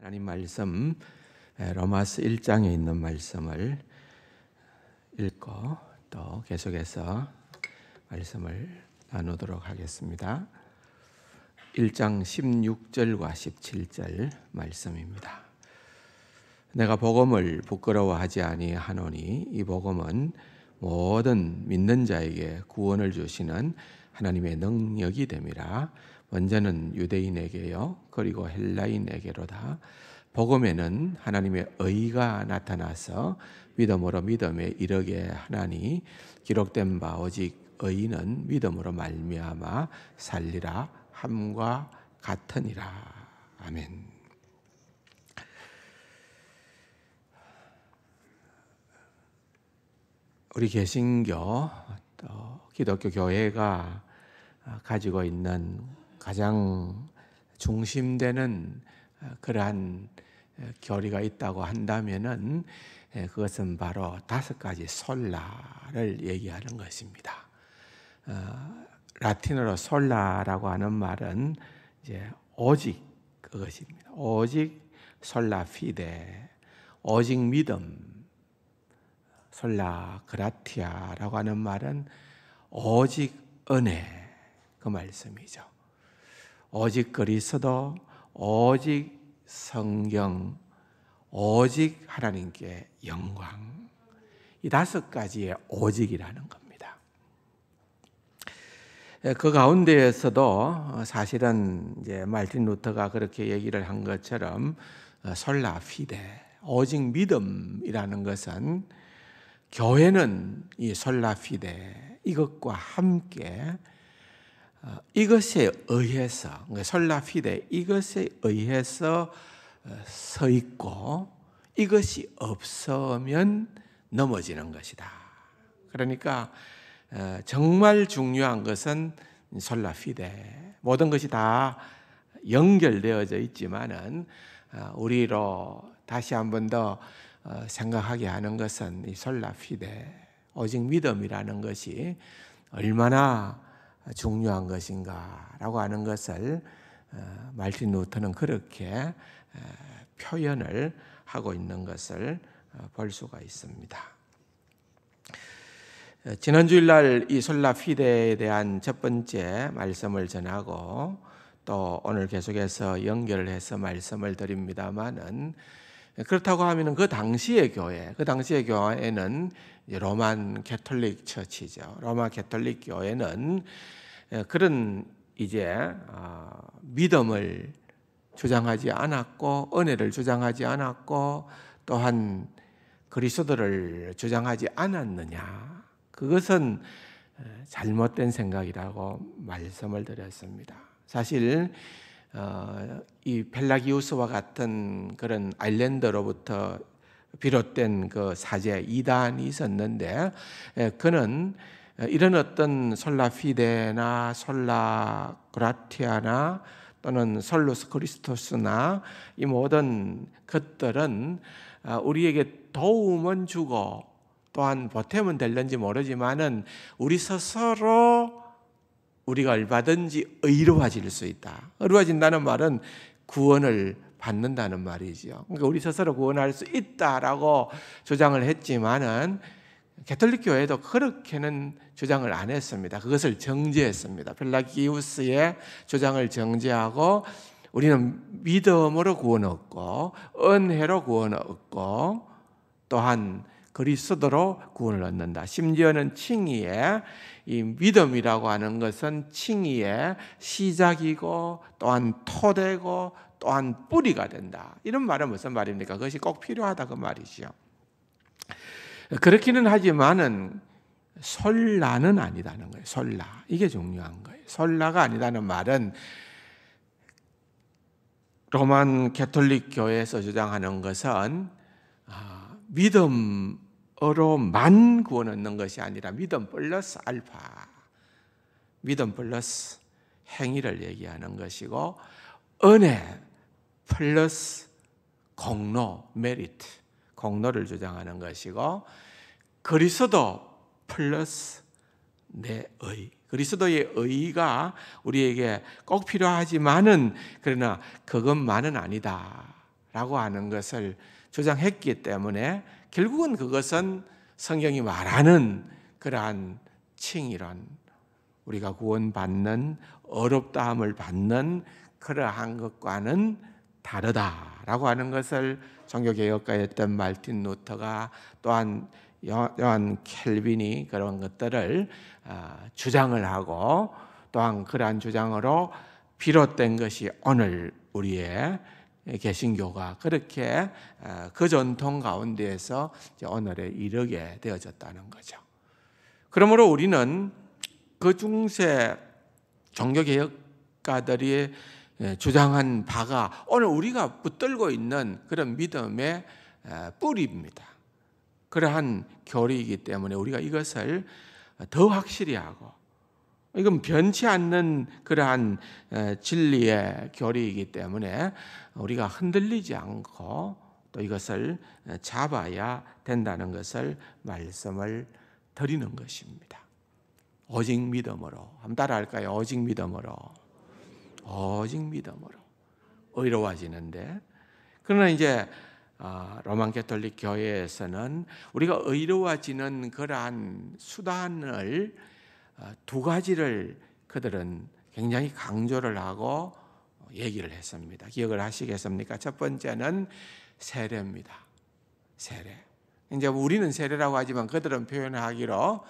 하나님 말씀 로마서 1장에 있는 말씀을 읽고 또 계속해서 말씀을 나누도록 하겠습니다. 1장 16절과 17절 말씀입니다. 내가 복음을 부끄러워하지 아니하노니 이 복음은 모든 믿는 자에게 구원을 주시는 하나님의 능력이 됨이라. 먼저는 유대인에게요 그리고 헬라인에게로다. 복음에는 하나님의 의가 나타나서 믿음으로 믿음에 이르게 하나니 기록된 바 오직 의인은 믿음으로 말미암아 살리라 함과 같으니라. 아멘. 우리 개신교 또 기독교 교회가 가지고 있는 가장 중심되는 그러한 교리가 있다고 한다면은 그것은 바로 5가지 솔라를 얘기하는 것입니다. 라틴어로 솔라라고 하는 말은 이제 오직 그것입니다. 오직 솔라 피데, 오직 믿음. 솔라 그라티아라고 하는 말은 오직 은혜, 그 말씀이죠. 오직 그리스도, 오직 성경, 오직 하나님께 영광. 이 5가지의 오직이라는 겁니다. 그 가운데에서도 사실은 이제 마르틴 루터가 그렇게 얘기를 한 것처럼 솔라 피데, 오직 믿음이라는 것은 교회는 이 솔라 피데 이것과 함께 이것에 의해서 솔라 피데 이것에 의해서 서 있고 이것이 없으면 넘어지는 것이다. 그러니까 정말 중요한 것은 솔라 피데, 모든 것이 다 연결되어져 있지만은 우리로 다시 한 번 더 생각하게 하는 것은 이 솔라 피데, 오직 믿음이라는 것이 얼마나 중요한 것인가라고 하는 것을 마르틴 루터는 그렇게 표현을 하고 있는 것을 볼 수가 있습니다. 지난 주일날 이 솔라 피데에 대한 첫 번째 말씀을 전하고 또 오늘 계속해서 연결을 해서 말씀을 드립니다만은, 그렇다고 하면 그 당시의 교회는 로만 캐톨릭 처치죠. 로마 캐톨릭 교회는 그런 이제 믿음을 주장하지 않았고 은혜를 주장하지 않았고 또한 그리스도를 주장하지 않았느냐. 그것은 잘못된 생각이라고 말씀을 드렸습니다. 사실 이 펠라기우스와 같은 그런 아일랜드로부터 비롯된 그 사제 이단이 있었는데, 그는 이런 어떤 솔라 피데나 솔라 그라티아나 또는 솔루스 크리스토스나 이 모든 것들은 우리에게 도움은 주고 또한 보탬은 될는지 모르지만은 우리 스스로 우리가 얼마든지 의로워질 수 있다. 의로워진다는 말은 구원을 받는다는 말이죠. 그러니까 우리 스스로 구원할 수 있다라고 주장을 했지만은 가톨릭 교회도 그렇게는 주장을 안 했습니다. 그것을 정죄했습니다. 펠라기우스의 주장을 정죄하고 우리는 믿음으로 구원 얻고 은혜로 구원 얻고 또한 그리스도로 구원을 얻는다. 심지어는 칭의의 이 믿음이라고 하는 것은 칭의의 시작이고 또한 토대고 또한 뿌리가 된다. 이런 말은 무슨 말입니까? 그것이 꼭 필요하다 그 말이죠. 그렇기는 하지만은 솔라는 아니다는 거예요. 솔라. 이게 중요한 거예요. 솔라가 아니다는 말은 로만 캐톨릭 교회에서 주장하는 것은 믿음으로만 구원 얻는 것이 아니라 믿음 플러스 알파, 믿음 플러스 행위를 얘기하는 것이고 은혜 플러스 공로, 메리트, 공로를 주장하는 것이고 그리스도 플러스 내 의, 그리스도의 의가 우리에게 꼭 필요하지만은 그러나 그것만은 아니다. 하는 것을 주장했기 때문에 결국은 그것은 성경이 말하는 그러한 칭의론, 우리가 구원받는 어렵다함을 받는 그러한 것과는 다르다라고 하는 것을 종교개혁가였던 마르틴 루터가 또한 요한 켈빈이 그런 것들을 주장을 하고 또한 그러한 주장으로 비롯된 것이 오늘 우리의 개신교가 그렇게 그 전통 가운데에서 오늘에 이르게 되어졌다는 거죠. 그러므로 우리는 그 중세 종교개혁가들이 주장한 바가 오늘 우리가 붙들고 있는 그런 믿음의 뿌리입니다. 그러한 교리이기 때문에 우리가 이것을 더 확실히 하고, 이건 변치 않는 그러한 진리의 교리이기 때문에 우리가 흔들리지 않고 또 이것을 잡아야 된다는 것을 말씀을 드리는 것입니다. 오직 믿음으로, 한번 따라할까요? 오직 믿음으로, 오직 믿음으로 의로워지는데, 그러나 이제 로만 가톨릭 교회에서는 우리가 의로워지는 그러한 수단을 두 가지를 그들은 굉장히 강조를 하고 얘기를 했습니다. 기억을 하시겠습니까? 첫 번째는 세례입니다. 세례. 이제 우리는 세례라고 하지만 그들은 표현하기로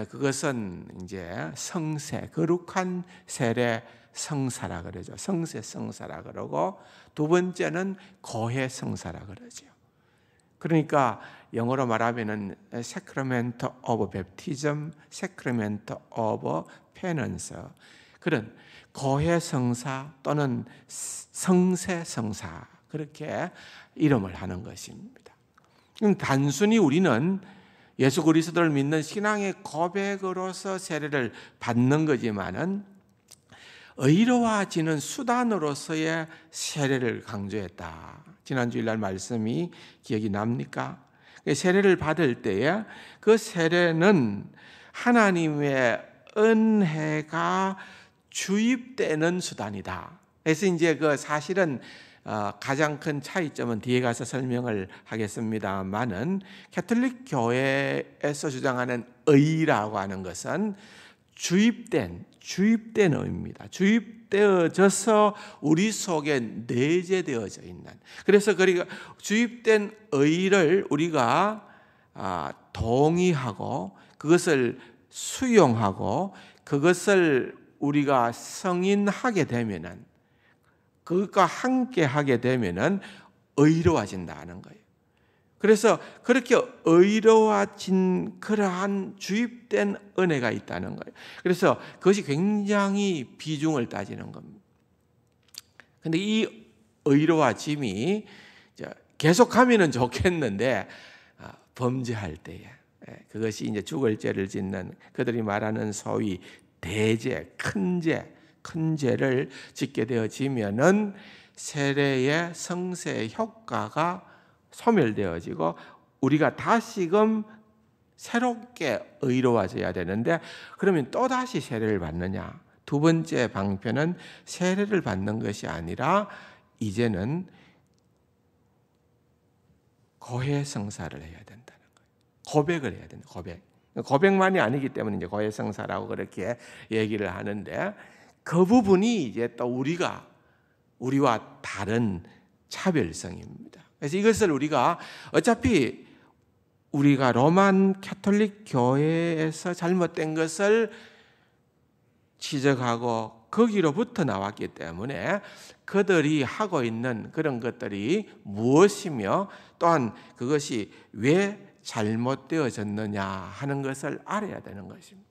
그것은 이제 성세, 거룩한 세례 성사라 그러죠. 성세 성사라 그러고, 두 번째는 거해 성사라 그러죠. 그러니까 영어로 말하면은 Sacrament of Baptism, Sacrament of Penance, 그런 거해 성사 또는 성세 성사, 그렇게 이름을 하는 것입니다. 단순히 우리는 예수 그리스도를 믿는 신앙의 고백으로서 세례를 받는 거지만은 의로워지는 수단으로서의 세례를 강조했다. 지난 주일날 말씀이 기억이 납니까? 세례를 받을 때에 그 세례는 하나님의 은혜가 주입되는 수단이다. 그래서 이제 그 사실은 가장 큰 차이점은 뒤에 가서 설명을 하겠습니다만은, 가톨릭 교회에서 주장하는 의라고 하는 것은 주입된 의입니다. 주입되어져서 우리 속에 내재되어져 있는, 그래서 그러니까 주입된 의를 우리가 동의하고 그것을 수용하고 그것을 우리가 성인하게 되면은, 그것과 함께 하게 되면은 의로워진다는 거예요. 그래서 그렇게 의로워진 그러한 주입된 은혜가 있다는 거예요. 그래서 그것이 굉장히 비중을 따지는 겁니다. 그런데 이 의로워짐이 계속하면은 좋겠는데 범죄할 때에, 그것이 이제 죽을 죄를 짓는, 그들이 말하는 소위 대죄, 큰 죄를 짓게 되어지면은 세례의 성세의 효과가 소멸되어지고 우리가 다시금 새롭게 의로워져야 되는데, 그러면 또다시 세례를 받느냐? 두 번째 방편은 세례를 받는 것이 아니라 이제는 고해성사를 해야 된다는 거예요. 고백을 해야 된다. 고백만이 아니기 때문에 이제 고해성사라고 그렇게 얘기를 하는데, 그 부분이 이제 또 우리와 다른 차별성입니다. 그래서 이것을 우리가 어차피 우리가 로만 가톨릭 교회에서 잘못된 것을 지적하고 거기로부터 나왔기 때문에 그들이 하고 있는 그런 것들이 무엇이며 또한 그것이 왜 잘못되어졌느냐 하는 것을 알아야 되는 것입니다.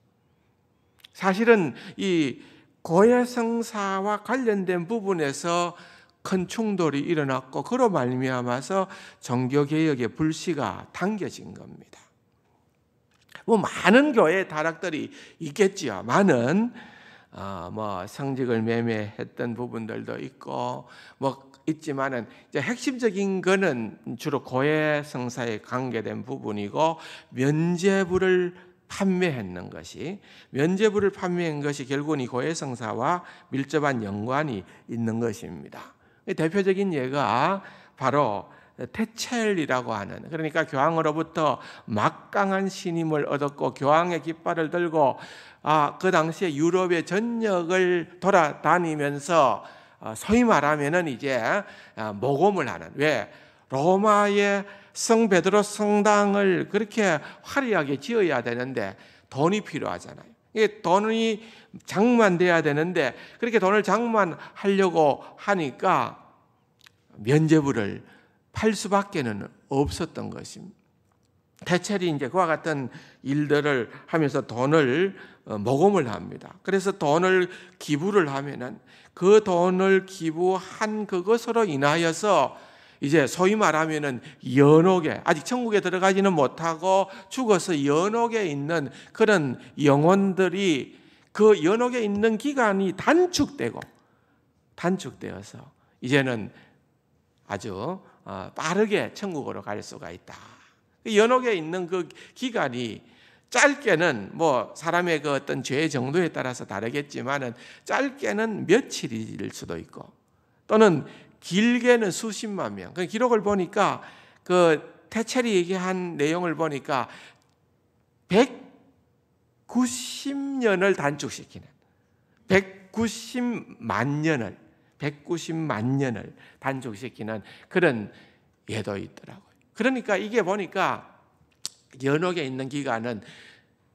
사실은 이 고해성사와 관련된 부분에서 큰 충돌이 일어났고, 그로 말미암아서 종교개혁의 불씨가 당겨진 겁니다. 뭐 많은 교회 타락들이 있겠지요. 많은 성직을 매매했던 부분들도 있고 있지만은 이제 핵심적인 거는 주로 고해성사에 관계된 부분이고, 면죄부를 판매한 것이 결국은 이 고해성사와 밀접한 연관이 있는 것입니다. 대표적인 예가 바로 테첼이라고 하는, 그러니까 교황으로부터 막강한 신임을 얻었고 교황의 깃발을 들고 그 당시에 유럽의 전역을 돌아다니면서 소위 말하면은 이제 모금을 하는, 왜 로마의 성 베드로 성당을 그렇게 화려하게 지어야 되는데 돈이 필요하잖아요. 이게 돈이 장만돼야 되는데 그렇게 돈을 장만하려고 하니까 면죄부를 팔 수밖에는 없었던 것입니다. 테첼이 이제 그와 같은 일들을 하면서 돈을 모금을 합니다. 그래서 돈을 기부를 하면은 그 돈을 기부한 그것으로 인하여서 이제 소위 말하면은 연옥에, 아직 천국에 들어가지는 못하고 죽어서 연옥에 있는 그런 영혼들이 그 연옥에 있는 기간이 단축되어서 이제는 아주 빠르게 천국으로 갈 수가 있다. 연옥에 있는 그 기간이 짧게는 뭐 사람의 그 어떤 죄 정도에 따라서 다르겠지만은 짧게는 며칠일 수도 있고 또는 길게는 수십만 명. 그 기록을 보니까 그 테첼이 얘기한 내용을 보니까 190년을 단축시키는 190만 년을 단축시키는 그런 예도 있더라고요. 그러니까 이게 보니까 연옥에 있는 기간은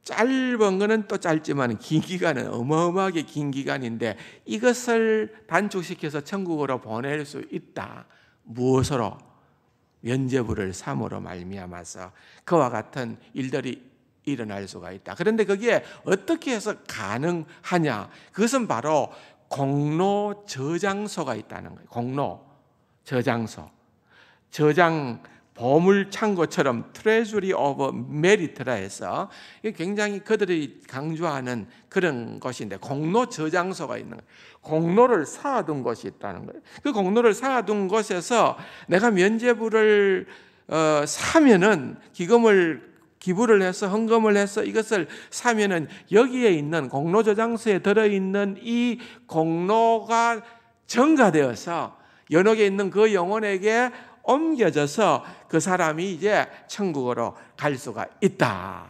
짧은 거는 또 짧지만 긴 기간은 어마어마하게 긴 기간인데 이것을 단축시켜서 천국으로 보낼 수 있다. 무엇으로? 면죄부를 삼으로 말미암아서 그와 같은 일들이 일어날 수가 있다. 그런데 그게 어떻게 해서 가능하냐? 그것은 바로 공로 저장소가 있다는 거예요. 공로 저장소. 저장 보물 창고처럼 트레저리 오브 메리트라 해서 굉장히 그들이 강조하는 그런 것인데 공로 저장소가 있는 거예요. 공로를 쌓아둔 것이 있다는 거예요. 그 공로를 쌓아둔 것에서 내가 면죄부를 사면은 기부를 해서 헌금을 해서 이것을 사면은 여기에 있는 공로 저장소에 들어있는 이 공로가 증가되어서 연옥에 있는 그 영혼에게 옮겨져서 그 사람이 이제 천국으로 갈 수가 있다.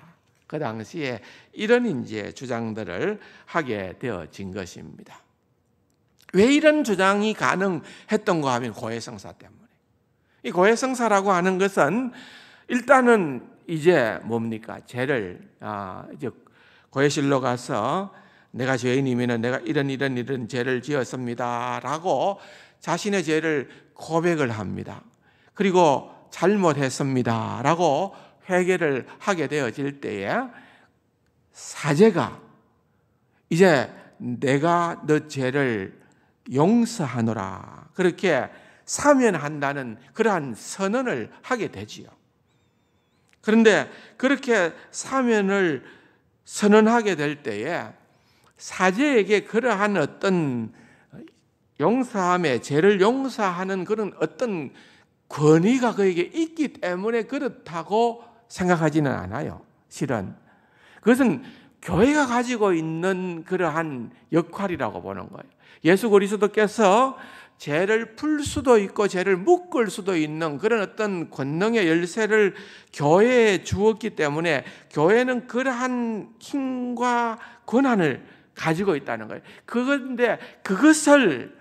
그 당시에 이런 이제 주장들을 하게 되어진 것입니다. 왜 이런 주장이 가능했던가 하면 고해성사 때문에. 이 고해성사라고 하는 것은 일단은 이제 뭡니까? 죄를 이제 고해실로 가서 내가 죄인이면은 내가 이런 죄를 지었습니다라고 자신의 죄를 고백을 합니다. 그리고 잘못했습니다라고 회개를 하게 되어질 때에 사제가 이제 내가 너 죄를 용서하노라 그렇게 사면한다는 그러한 선언을 하게 되지요. 그런데 그렇게 사면을 선언하게 될 때에 사제에게 그러한 어떤 용서함에 죄를 용서하는 그런 어떤 권위가 그에게 있기 때문에 그렇다고 생각하지는 않아요. 실은 그것은 교회가 가지고 있는 그러한 역할이라고 보는 거예요. 예수 그리스도께서 죄를 풀 수도 있고 죄를 묶을 수도 있는 그런 어떤 권능의 열쇠를 교회에 주었기 때문에 교회는 그러한 힘과 권한을 가지고 있다는 거예요. 그런데 그것을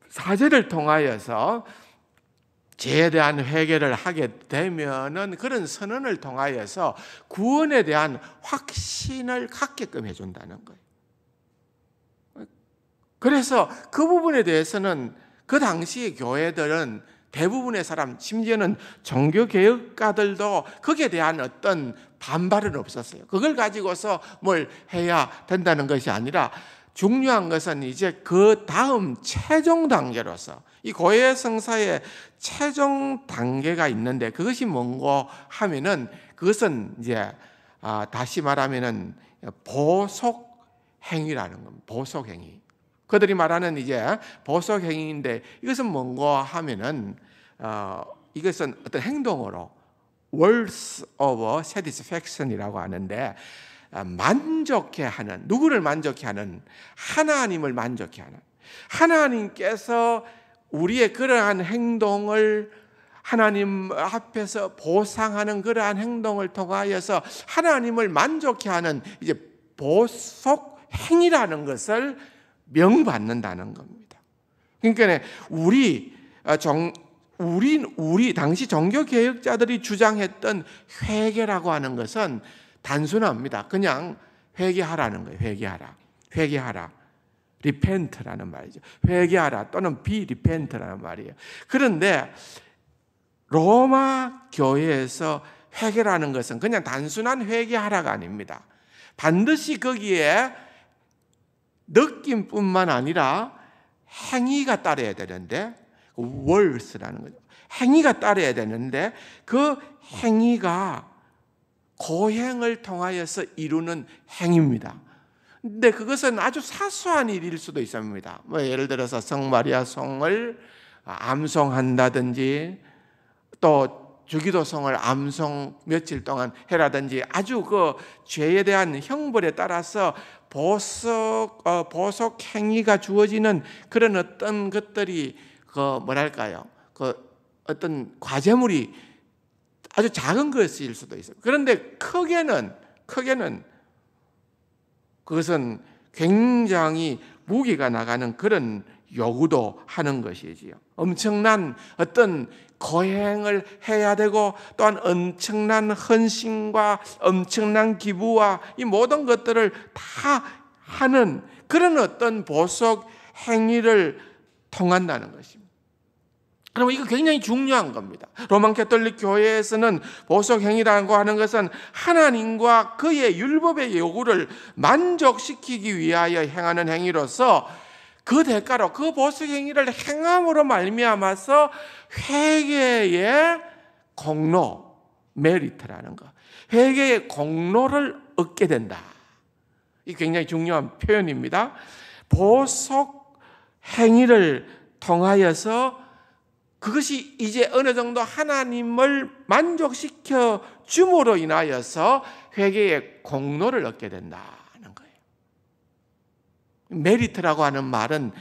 사제를 통하여서 죄에 대한 회개를 하게 되면은 그런 선언을 통하여서 구원에 대한 확신을 갖게끔 해준다는 거예요. 그래서 그 부분에 대해서는 그 당시 교회들은 대부분의 사람, 심지어는 종교개혁가들도 거기에 대한 어떤 반발은 없었어요. 그걸 가지고서 뭘 해야 된다는 것이 아니라 중요한 것은 이제 그 다음 최종 단계로서 이 고해성사의 최종 단계가 있는데 그것이 뭔고 하면은 그것은 이제 다시 말하면은 보속행위라는 겁니다. 보속행위. 그들이 말하는 이제 보속행위인데 이것은 뭔고 하면은 이것은 어떤 행동으로 words of satisfaction이라고 하는데 누구를 만족해 하는 하나님을 만족해 하는 하나님께서 우리의 그러한 행동을 하나님 앞에서 보상하는 그러한 행동을 통하여서 하나님을 만족해 하는 이제 보속 행위라는 것을 명받는다는 겁니다. 그러니까 우리 당시 종교 개혁자들이 주장했던 회개라고 하는 것은 단순합니다. 그냥 회개하라는 거예요. 회개하라. repent라는 말이죠. 회개하라 또는 be repent라는 말이에요. 그런데 로마 교회에서 회개라는 것은 그냥 단순한 회개하라가 아닙니다. 반드시 거기에 느낌뿐만 아니라 행위가 따라야 되는데, words라는 거죠. 행위가 따라야 되는데 그 행위가 고행을 통하여서 이루는 행위입니다. 근데 그것은 아주 사소한 일일 수도 있습니다. 예를 들어서 성마리아 송을 암송한다든지 또 주기도송을 암송 며칠 동안 해라든지 아주 그 죄에 대한 형벌에 따라서 보석 행위가 주어지는 그런 어떤 것들이 어떤 과제물이 아주 작은 것일 수도 있어요. 그런데 크게는 그것은 굉장히 무게가 나가는 그런 요구도 하는 것이지요. 엄청난 어떤 거행을 해야 되고 또한 엄청난 헌신과 엄청난 기부와 이 모든 것들을 다 하는 그런 어떤 보석 행위를 통한다는 것입니다. 그럼 이거 굉장히 중요한 겁니다. 로마 가톨릭 교회에서는 보석 행위라고 하는 것은 하나님과 그의 율법의 요구를 만족시키기 위하여 행하는 행위로서 그 대가로 그 보석 행위를 행함으로 말미암아서 회개의 공로, 메리트라는 것, 회개의 공로를 얻게 된다. 이 굉장히 중요한 표현입니다. 보석 행위를 통하여서 그것이 이제 어느 정도 하나님을 만족시켜 줌으로 인하여서 회개의 공로를 얻게 된다는 거예요. 메리트라고 하는 말은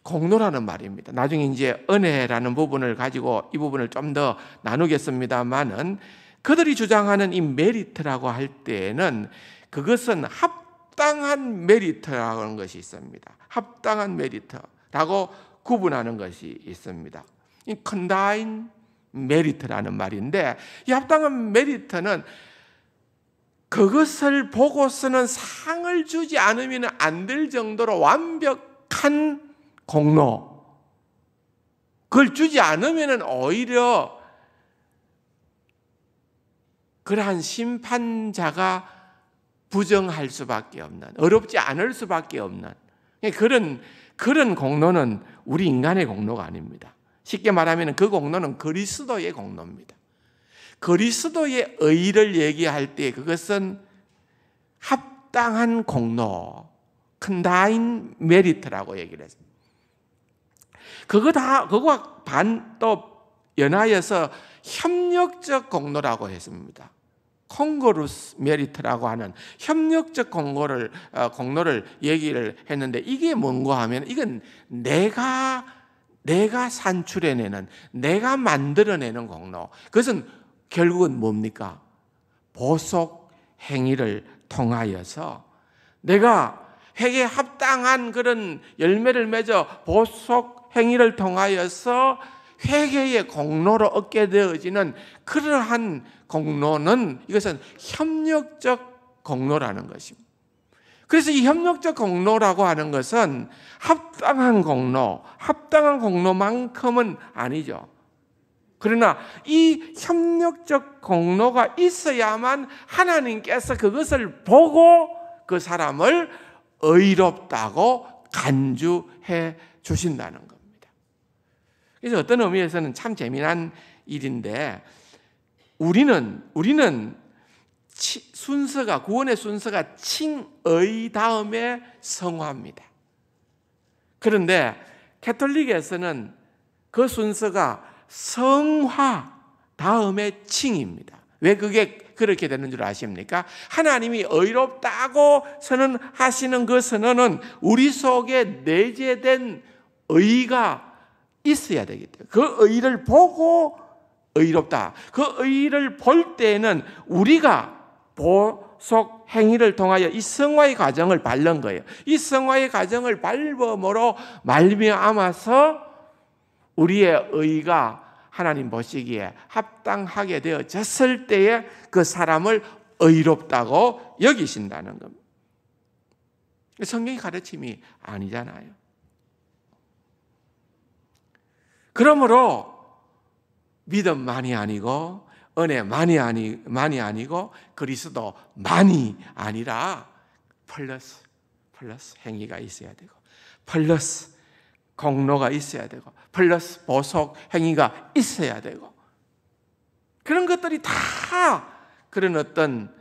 공로라는 말입니다. 나중에 이제 은혜라는 부분을 가지고 이 부분을 좀 더 나누겠습니다만은 그들이 주장하는 이 메리트라고 할 때에는 그것은 합당한 메리트라고 하는 것이 있습니다. 합당한 메리트라고 구분하는 것이 있습니다. 이 컨다인 메리트라는 말인데 이 합당한 메리트는 그것을 보고서는 상을 주지 않으면 안 될 정도로 완벽한 공로, 그걸 주지 않으면 오히려 그러한 심판자가 부정할 수밖에 없는, 어렵지 않을 수밖에 없는 그런 공로는 우리 인간의 공로가 아닙니다. 쉽게 말하면 그 공로는 그리스도의 공로입니다. 그리스도의 의를 얘기할 때 그것은 합당한 공로, 컨다인 메리트라고 얘기를 했습니다. 그거와 또 연하여서 협력적 공로라고 했습니다. 콩거루스 메리트라고 하는 협력적 공로를 얘기를 했는데 이게 뭔가 하면 이건 내가 산출해내는, 내가 만들어내는 공로. 그것은 결국은 뭡니까? 보석 행위를 통하여서 내가 회개에 합당한 그런 열매를 맺어 보석 행위를 통하여서 회개의 공로로 얻게 되어지는 그러한 공로는 이것은 협력적 공로라는 것입니다. 그래서 이 협력적 공로라고 하는 것은 합당한 공로만큼은 아니죠. 그러나 이 협력적 공로가 있어야만 하나님께서 그것을 보고 그 사람을 의롭다고 간주해 주신다는 겁니다. 그래서 어떤 의미에서는 참 재미난 일인데 우리는 구원의 순서가 칭의 다음에 성화입니다. 그런데 가톨릭에서는 그 순서가 성화 다음에 칭입니다. 왜 그게 그렇게 되는 줄 아십니까? 하나님이 의롭다고 선언하시는 그 선언은 우리 속에 내재된 의가 있어야 되기 때문에 그 의를 보고 의롭다. 그 의를 볼 때에는 우리가 보속 행위를 통하여 이 성화의 과정을 밟는 거예요. 이 성화의 과정을 밟음으로 말미암아서 우리의 의가 하나님 보시기에 합당하게 되어졌을 때에 그 사람을 의롭다고 여기신다는 겁니다. 성경의 가르침이 아니잖아요. 그러므로 믿음만이 아니고 은혜만이 아니고 그리스도만이 아니라 플러스 행위가 있어야 되고 플러스 공로가 있어야 되고 플러스 보속 행위가 있어야 되고 그런 것들이 다 그런 어떤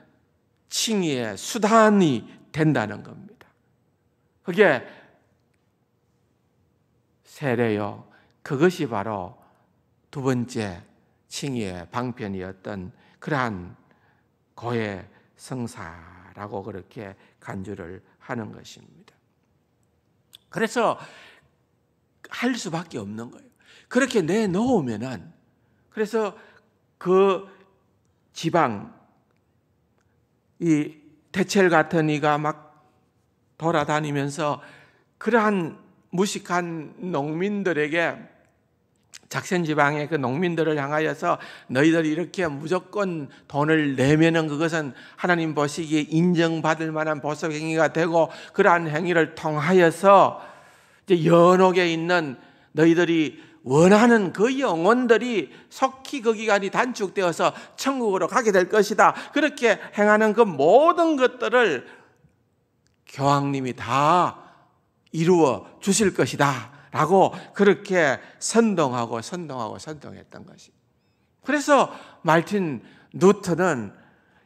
칭의의 수단이 된다는 겁니다. 그게 세례요. 그것이 바로 두 번째 칭의의 방편이었던 그러한 고해 성사라고 그렇게 간주를 하는 것입니다. 그래서 할 수밖에 없는 거예요. 그렇게 내놓으면은 그래서 그 지방 이 대첼 같은 이가 막 돌아다니면서 그러한 무식한 농민들에게 작센 지방의 그 농민들을 향하여서 너희들이 이렇게 무조건 돈을 내면은 그것은 하나님 보시기에 인정받을 만한 보석 행위가 되고 그러한 행위를 통하여서 이제 연옥에 있는 너희들이 원하는 그 영혼들이 속히 그 기간이 단축되어서 천국으로 가게 될 것이다. 그렇게 행하는 그 모든 것들을 교황님이 다 이루어 주실 것이다 라고 그렇게 선동했던 것이. 그래서 마르틴 루터는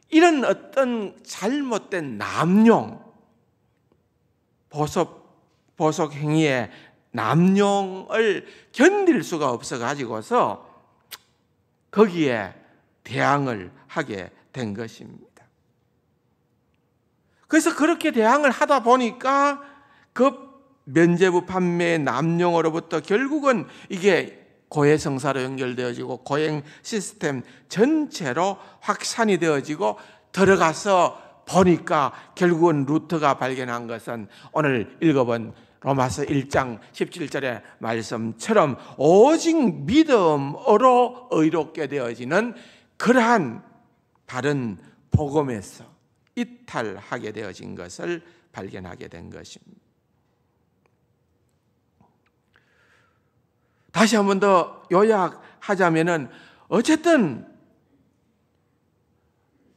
이런 어떤 잘못된 남용, 보석 행위의 남용을 견딜 수가 없어 가지고서 거기에 대항을 하게 된 것입니다. 그래서 그렇게 대항을 하다 보니까 그 면죄부 판매의 남용으로부터 결국은 이게 고해성사로 연결되어지고 고행 시스템 전체로 확산이 되어지고 들어가서 보니까 결국은 루터가 발견한 것은 오늘 읽어본 로마서 1장 17절의 말씀처럼 오직 믿음으로 의롭게 되어지는 그러한 바른 복음에서 이탈하게 되어진 것을 발견하게 된 것입니다. 다시 한 번 더 요약하자면은 어쨌든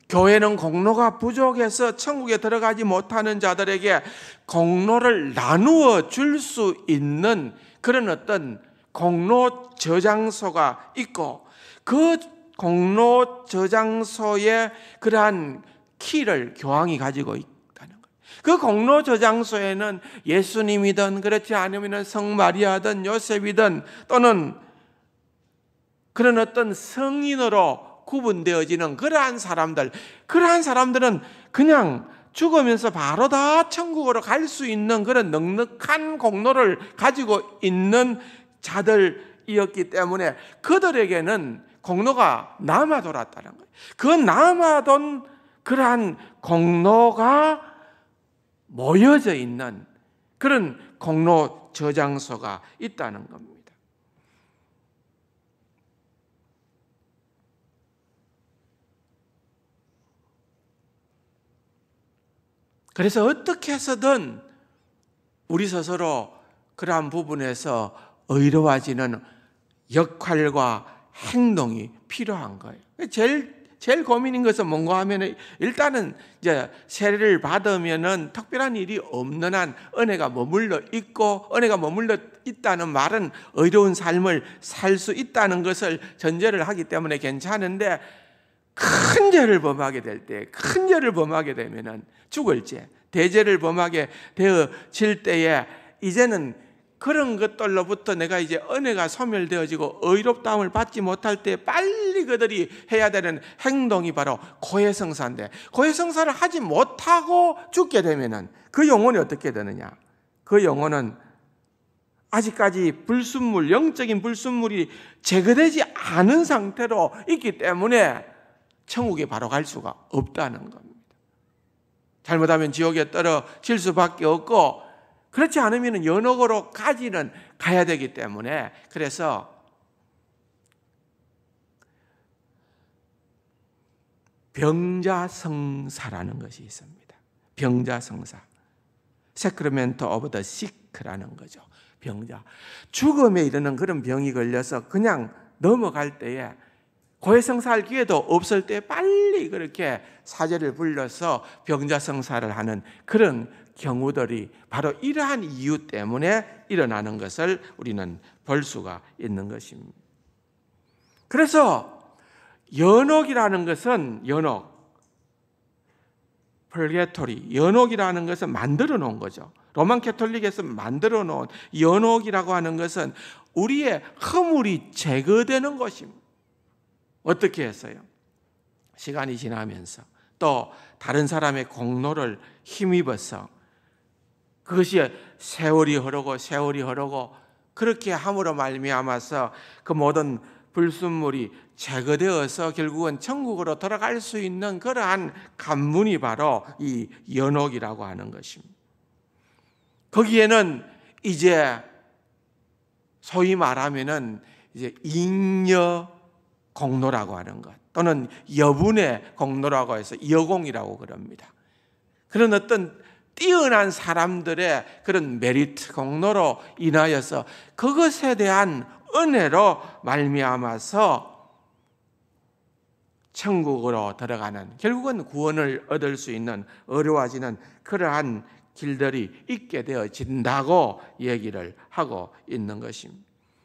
교회는 공로가 부족해서 천국에 들어가지 못하는 자들에게 공로를 나누어 줄 수 있는 그런 어떤 공로 저장소가 있고 그 공로 저장소에 그러한 키를 교황이 가지고 있다는 거예요. 그 공로 저장소에는 예수님이든 그렇지 않으면 성마리아든 요셉이든 또는 그런 어떤 성인으로 구분되어지는 그러한 사람들은 그냥 죽으면서 바로 다 천국으로 갈 수 있는 그런 넉넉한 공로를 가지고 있는 자들이었기 때문에 그들에게는 공로가 남아돌았다는 거예요. 그 남아돈 그러한 공로가 모여져 있는 그런 공로 저장소가 있다는 겁니다. 그래서 어떻게 해서든 우리 스스로 그러한 부분에서 의로워지는 역할과 행동이 필요한 거예요. 제일 고민인 것은 뭔가 하면은 일단은 이제 세례를 받으면은 특별한 일이 없는 한 은혜가 머물러 있고 은혜가 머물러 있다는 말은 의로운 삶을 살 수 있다는 것을 전제를 하기 때문에 괜찮은데 큰 죄를 범하게 될 때, 큰 죄를 범하게 되면은 죽을 죄, 대죄를 범하게 되어질 때에 이제는 그런 것들로부터 내가 이제 은혜가 소멸되어지고 의롭다함을 받지 못할 때 빨리 그들이 해야 되는 행동이 바로 고해성사인데 고해성사를 하지 못하고 죽게 되면은 그 영혼이 어떻게 되느냐? 그 영혼은 아직까지 불순물, 영적인 불순물이 제거되지 않은 상태로 있기 때문에 천국에 바로 갈 수가 없다는 겁니다. 잘못하면 지옥에 떨어질 수밖에 없고, 그렇지 않으면 연옥으로 가야 되기 때문에, 그래서 병자성사라는 것이 있습니다. 병자성사, Sacrament of the Sick라는 거죠. 병자, 죽음에 이르는 그런 병이 걸려서 그냥 넘어갈 때에 고해성사할 기회도 없을 때 빨리 그렇게 사제를 불러서 병자성사를 하는 그런 경우들이 바로 이러한 이유 때문에 일어나는 것을 우리는 볼 수가 있는 것입니다. 그래서 연옥이라는 것은 purgatory, 연옥이라는 것은 만들어 놓은 거죠. 로만 캐톨릭에서 만들어 놓은 연옥이라고 하는 것은 우리의 허물이 제거되는 것입니다. 어떻게 했어요? 시간이 지나면서 또 다른 사람의 공로를 힘입어서 그것이 세월이 흐르고 그렇게 함으로 말미암아서 그 모든 불순물이 제거되어서 결국은 천국으로 돌아갈 수 있는 그러한 관문이 바로 이 연옥이라고 하는 것입니다. 거기에는 이제 소위 말하면은 이제 잉여 공로라고 하는 것, 또는 여분의 공로라고 해서 여공이라고 그럽니다. 그런 어떤 뛰어난 사람들의 그런 메리트 공로로 인하여서 그것에 대한 은혜로 말미암아서 천국으로 들어가는, 결국은 구원을 얻을 수 있는 어려워지는 그러한 길들이 있게 되어진다고 얘기를 하고 있는 것입니다.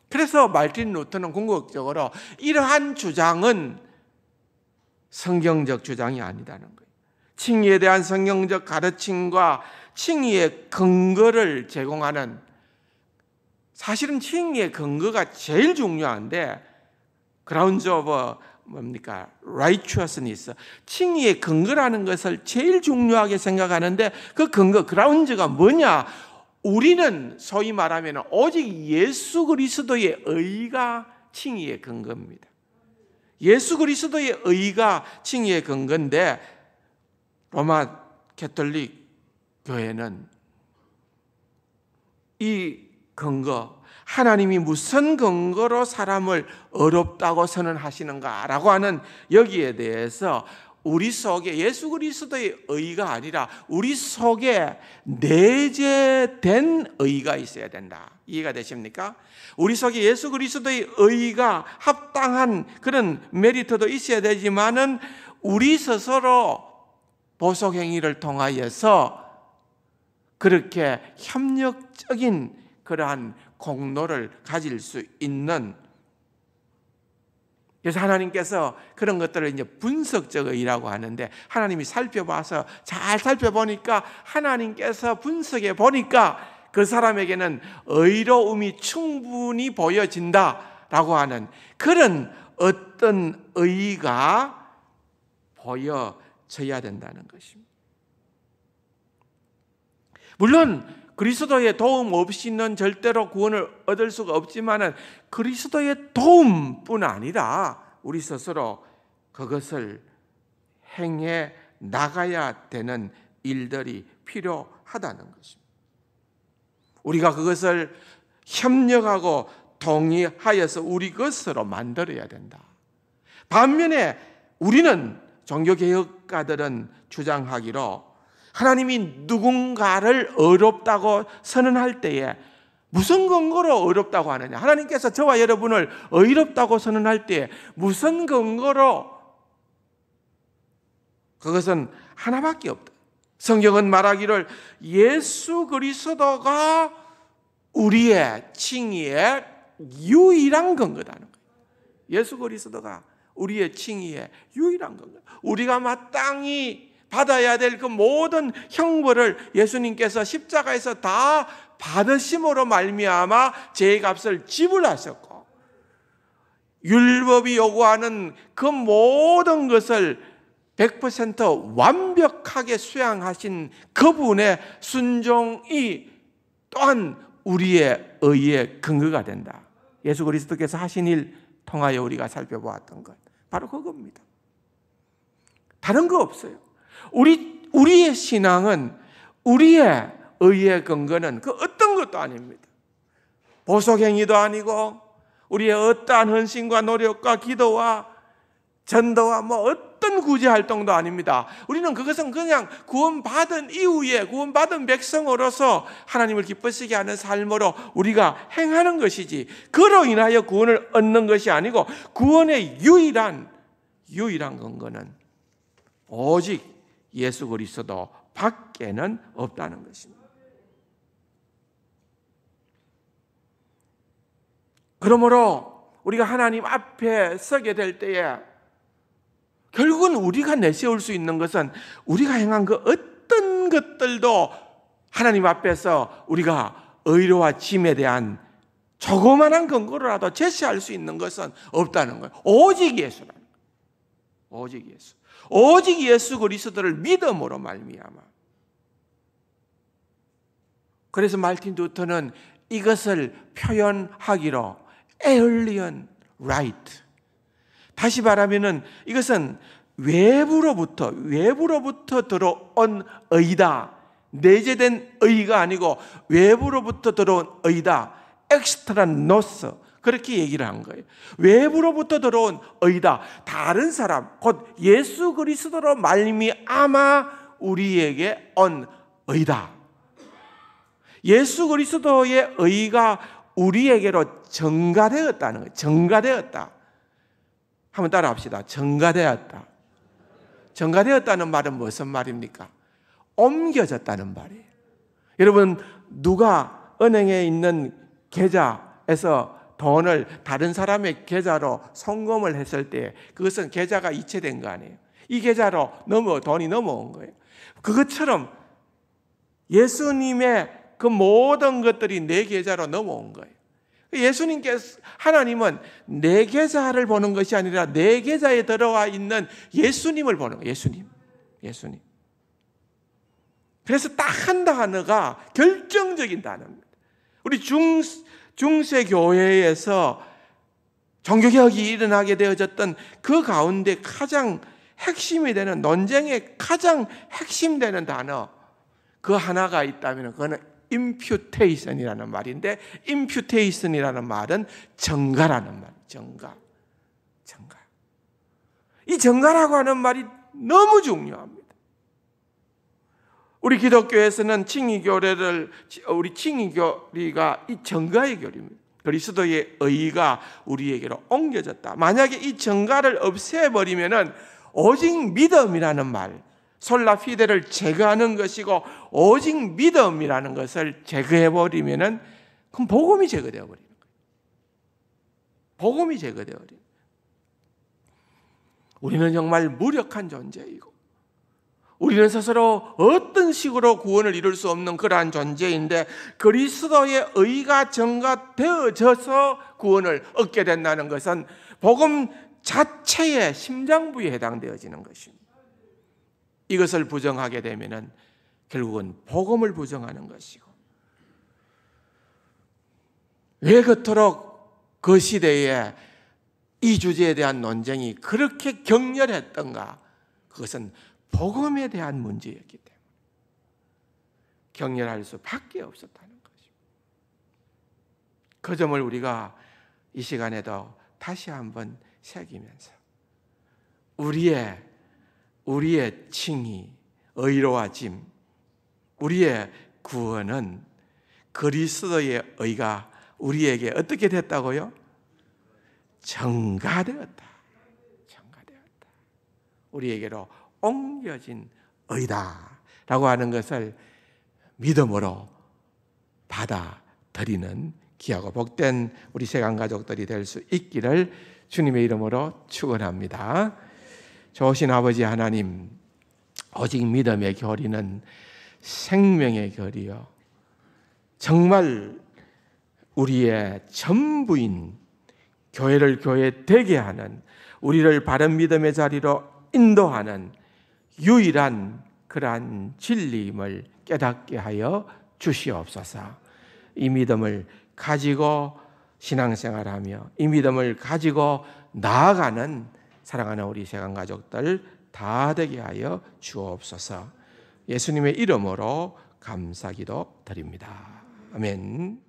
그래서 마르틴 루터는 궁극적으로 이러한 주장은 성경적 주장이 아니다는 거예요. 칭의에 대한 성경적 가르침과 칭의의 근거를 제공하는, 사실은 칭의의 근거가 제일 중요한데, grounds of righteousness, 칭의의 근거라는 것을 제일 중요하게 생각하는데, 그 근거, grounds가 뭐냐? 우리는 소위 말하면 오직 예수 그리스도의 의가 칭의의 근거입니다. 예수 그리스도의 의가 칭의의 근거인데, 로마 캐톨릭 교회는 이 근거, 하나님이 무슨 근거로 사람을 어렵다고 선언하시는가라고 하는 여기에 대해서 우리 속에 예수 그리스도의 의가 아니라 우리 속에 내재된 의가 있어야 된다. 이해가 되십니까? 우리 속에 예수 그리스도의 의가 합당한 그런 메리트도 있어야 되지만은 우리 스스로 보석 행위를 통하여서 그렇게 협력적인 그러한 공로를 가질 수 있는, 그래서 하나님께서 그런 것들을 이제 분석적 의라고 하는데, 하나님이 살펴봐서 잘 살펴보니까 하나님께서 분석해 보니까 그 사람에게는 의로움이 충분히 보여진다라고 하는 그런 어떤 의가 보여져야 된다는 것입니다. 물론 그리스도의 도움 없이는 절대로 구원을 얻을 수가 없지만은 그리스도의 도움뿐 아니라 우리 스스로 그것을 행해 나가야 되는 일들이 필요하다는 것입니다. 우리가 그것을 협력하고 동의하여서 우리 것으로 만들어야 된다. 반면에 우리는 종교개혁가들은 주장하기로 하나님이 누군가를 어렵다고 선언할 때에 무슨 근거로 어렵다고 하느냐? 하나님께서 저와 여러분을 의롭다고 선언할 때에 무슨 근거로? 그것은 하나밖에 없다. 성경은 말하기를 예수 그리스도가 우리의 칭의의 유일한 근거다는 거예요. 예수 그리스도가 우리의 칭의의 유일한 근거. 우리가 마땅히 받아야 될 그 모든 형벌을 예수님께서 십자가에서 다 받으심으로 말미암아 죄값을 지불하셨고, 율법이 요구하는 그 모든 것을 100% 완벽하게 수양하신 그분의 순종이 또한 우리의 의의 근거가 된다. 예수 그리스도께서 하신 일 통하여 우리가 살펴보았던 것, 바로 그겁니다. 다른 거 없어요. 우리의 신앙은, 우리의 의의 근거는 그 어떤 것도 아닙니다. 보속행위도 아니고 우리의 어떠한 헌신과 노력과 기도와 전도와 어떤 구제활동도 아닙니다. 우리는 그것은 그냥 구원받은 이후에 구원받은 백성으로서 하나님을 기쁘시게 하는 삶으로 우리가 행하는 것이지, 그로 인하여 구원을 얻는 것이 아니고, 구원의 유일한 근거는 오직 예수 그리스도 밖에는 없다는 것입니다. 그러므로 우리가 하나님 앞에 서게 될 때에 결국은 우리가 내세울 수 있는 것은 우리가 행한 그 어떤 것들도 하나님 앞에서 우리가 의로워짐에 대한 조그만한 근거로라도 제시할 수 있는 것은 없다는 거예요. 오직 예수라는 거예요. 오직 예수. 오직 예수 그리스도를 믿음으로 말미암아. 그래서 마르틴 루터는 이것을 표현하기로 에얼리언 라이트, 다시 말하면은 이것은 외부로부터 들어온 의다. 내재된 의가 아니고 외부로부터 들어온 의다. 엑스트라노스, 그렇게 얘기를 한 거예요. 외부로부터 들어온 의다. 다른 사람, 곧 예수 그리스도로 말미암아 우리에게 온 의다. 예수 그리스도의 의가 우리에게로 전가되었다는 거예요. 전가되었다. 한번 따라 합시다. 전가되었다. 전가되었다는 말은 무슨 말입니까? 옮겨졌다는 말이에요. 여러분, 누가 은행에 있는 계좌에서 돈을 다른 사람의 계좌로 송금을 했을 때 그것은 계좌가 이체된 거 아니에요. 이 계좌로 돈이 넘어온 거예요. 그것처럼 예수님의 그 모든 것들이 내 계좌로 넘어온 거예요. 예수님께서, 하나님은 내 계좌를 보는 것이 아니라 내 계좌에 들어와 있는 예수님을 보는 거예요. 예수님. 그래서 딱 한 단어가 결정적인 단어입니다. 우리 중세 교회에서 종교개혁이 일어나게 되어졌던 그 가운데 가장 핵심이 되는, 논쟁의 가장 핵심되는 단어, 그 하나가 있다면 그거는 imputation이라는 말인데, imputation이라는 말은 정가라는 말이에요. 정가. 이 정가라고 하는 말이 너무 중요합니다. 우리 기독교에서는 우리 칭의교리가 이 정가의 교리입니다. 그리스도의 의가 우리에게로 옮겨졌다. 만약에 이 정가를 없애버리면은 오직 믿음이라는 말, 솔라 피데를 제거하는 것이고, 오직 믿음이라는 것을 제거해버리면은 그럼 복음이 제거되어 버리는 거예요. 복음이 제거되어 버리는 거예요. 우리는 정말 무력한 존재이고, 우리는 스스로 어떤 식으로 구원을 이룰 수 없는 그러한 존재인데, 그리스도의 의가 전가되어져서 구원을 얻게 된다는 것은 복음 자체의 심장부에 해당되어지는 것입니다. 이것을 부정하게 되면은 결국은 복음을 부정하는 것이고, 왜 그토록 그 시대에 이 주제에 대한 논쟁이 그렇게 격렬했던가? 그것은 복음에 대한 문제였기 때문에 격렬할 수밖에 없었다는 것입니다. 그 점을 우리가 이 시간에도 다시 한번 새기면서 우리의 칭의, 의로워짐, 우리의 구원은 그리스도의 의가 우리에게 어떻게 됐다고요? 전가되었다. 우리에게로 옮겨진 의다라고 하는 것을 믿음으로 받아들이는 귀하고 복된 우리 세간 가족들이 될 수 있기를 주님의 이름으로 축원합니다. 좋으신 아버지 하나님, 오직 믿음의 교리는 생명의 교리요, 정말 우리의 전부인 교회를 교회 되게 하는, 우리를 바른 믿음의 자리로 인도하는 유일한 그러한 진리임을 깨닫게 하여 주시옵소서. 이 믿음을 가지고 신앙생활하며 이 믿음을 가지고 나아가는 사랑하는 우리 세관 가족들 다 되게 하여 주옵소서. 예수님의 이름으로 감사기도 드립니다. 아멘.